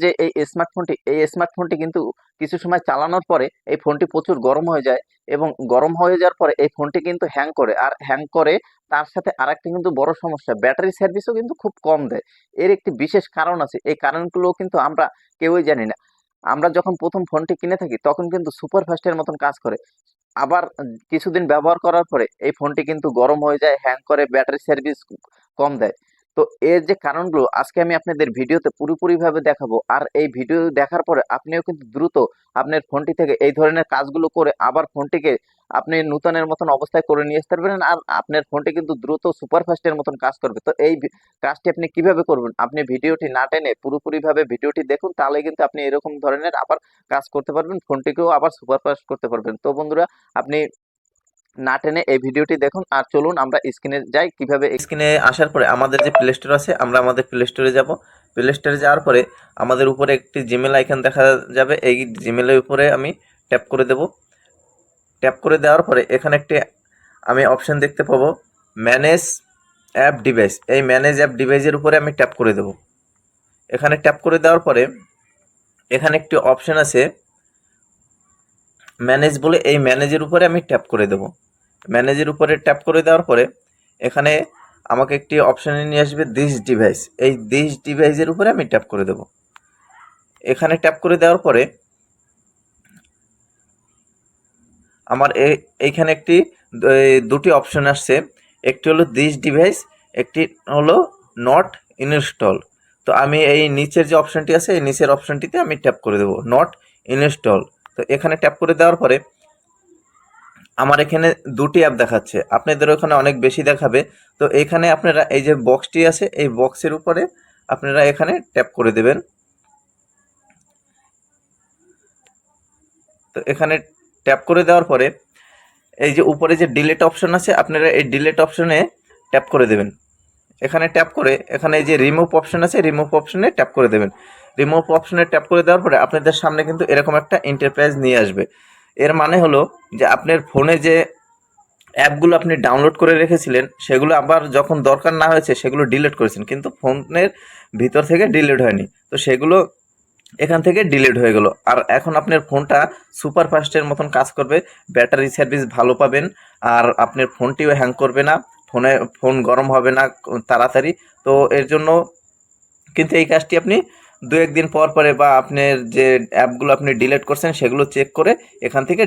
যে এই স্মার্টফোনটি কিন্তু কিছু সময় চালানোর পরে এই ফোনটি প্রচুর গরম হয়ে যায়, এবং গরম হয়ে যাওয়ার পরে এই ফোনটি কিন্তু হ্যাং করে, আর হ্যাং করে তার সাথে আরেকটা কিন্তু বড় সমস্যা, ব্যাটারি সার্ভিসও কিন্তু খুব কম দেয়। এর একটি বিশেষ কারণ আছে, এই কারণগুলো কিন্তু আমরা কেউই জানি না। আমরা যখন প্রথম ফোনটি কিনে থাকি তখন কিন্তু সুপার ফাস্টের মতন কাজ করে, আবার কিছুদিন ব্যবহার করার পরে এই ফোনটি কিন্তু গরম হয়ে যায়, হ্যাং করে, ব্যাটারি সার্ভিস কম দেয়। তো এর যে কারণগুলো আজকে আমি আপনাদের ভিডিওতে পুরোপুরিভাবে দেখাবো, আর এই ভিডিও দেখার পরে আপনিও কিন্তু দ্রুত আপনার ফোনটি থেকে এই ধরনের কাজগুলো করে আবার ফোনটিকে আপনি নূতনের মতন অবস্থায় করে নিয়ে আসতে পারবেন, আর আপনার ফোনটি কিন্তু দ্রুত সুপারফাস্টের মতন কাজ করবে। তো এই কাজটি আপনি কিভাবে করবেন, আপনি ভিডিওটি না টেনে পুরোপুরিভাবে ভিডিওটি দেখুন, তাহলে কিন্তু আপনি এরকম ধরনের আবার কাজ করতে পারবেন, ফোনটিকেও আবার সুপারফাস্ট করতে পারবেন। তো বন্ধুরা, আপনি না টেনে এই ভিডিওটি দেখুন, আর চলুন আমরা স্ক্রিনে যাই। কিভাবে স্ক্রিনে আসার পরে আমাদের যে প্লে স্টোর আছে, আমরা আমাদের প্লে স্টোরে যাব। প্লে স্টোরে যাওয়ার পরে আমাদের উপরে একটি জিমেল আইকন দেখা যাবে, এই জিমেলের উপরে আমি ট্যাপ করে দেব। ট্যাপ করে দেওয়ার পরে এখানে একটি আমি অপশন দেখতে পাবো, ম্যানেজ অ্যাপ ডিভাইস। এই ম্যানেজ অ্যাপ ডিভাইসের উপরে আমি ট্যাপ করে দেব। এখানে ট্যাপ করে দেওয়ার পরে এখানে একটি অপশন আছে ম্যানেজ বলে, এই ম্যানেজের উপরে আমি ট্যাপ করে দেব। ম্যানেজের উপরে ট্যাপ করে দেওয়ার পরে এখানে আমাকে একটি অপশানে নিয়ে আসবে দিস ডিভাইস, এই দিস ডিভাইসের উপরে আমি ট্যাপ করে দেব। এখানে ট্যাপ করে দেওয়ার পরে আমার এইখানে দুটি অপশন আসছে, একটি হলো দিস ডিভাইস, একটি হলো নট ইনস্টল। তো আমি এই নিচের যে অপশানটি আছে, এই নিচের অপশানটিতে আমি ট্যাপ করে দেব, নট ইনস্টল। তো এখানে ট্যাপ করে দেওয়ার পরে আমার এখানে দুটি অ্যাপ দেখাচ্ছে, আপনাদের ওখানে অনেক বেশি দেখাবে। তো এখানে আপনারা এই যে বক্সটি আছে, এই বক্সের উপরে আপনারা এখানে ট্যাপ করে দেবেন। তো এখানে ট্যাপ করে দেওয়ার পরে এই যে উপরে যে ডিলিট অপশন আছে, আপনারা এই ডিলিট অপশনে ট্যাপ করে দেবেন। এখানে ট্যাপ করে এখানে এই যে রিমুভ অপশন আছে, রিমুভ অপশনে ট্যাপ করে দেবেন। রিমুভ অপশনে ট্যাপ করে দেওয়ার পরে আপনাদের সামনে কিন্তু এরকম একটা ইন্টারফেস নিয়ে আসবে। এর মানে হলো যে আপনার ফোনে যে অ্যাপগুলো আপনি ডাউনলোড করে রেখেছিলেন, সেগুলো আবার যখন দরকার না হয়েছে সেগুলো ডিলিট করেছেন, কিন্তু ফোনের ভিতর থেকে ডিলিট হয়নি, তো সেগুলো এখান থেকে ডিলিট হয়ে গেল। আর এখন আপনার ফোনটা সুপার ফাস্টের মতন কাজ করবে, ব্যাটারি সার্ভিস ভালো পাবেন, আর আপনার ফোনটিও হ্যাং করবে না, ফোন গরম হবে না তাড়াতাড়ি। তো এর জন্য কিন্তু এই কাজটি আপনি দু একদিন পর পরে, বা আপনার যে অ্যাপগুলো আপনি ডিলিট করছেন সেগুলো চেক করে এখান থেকে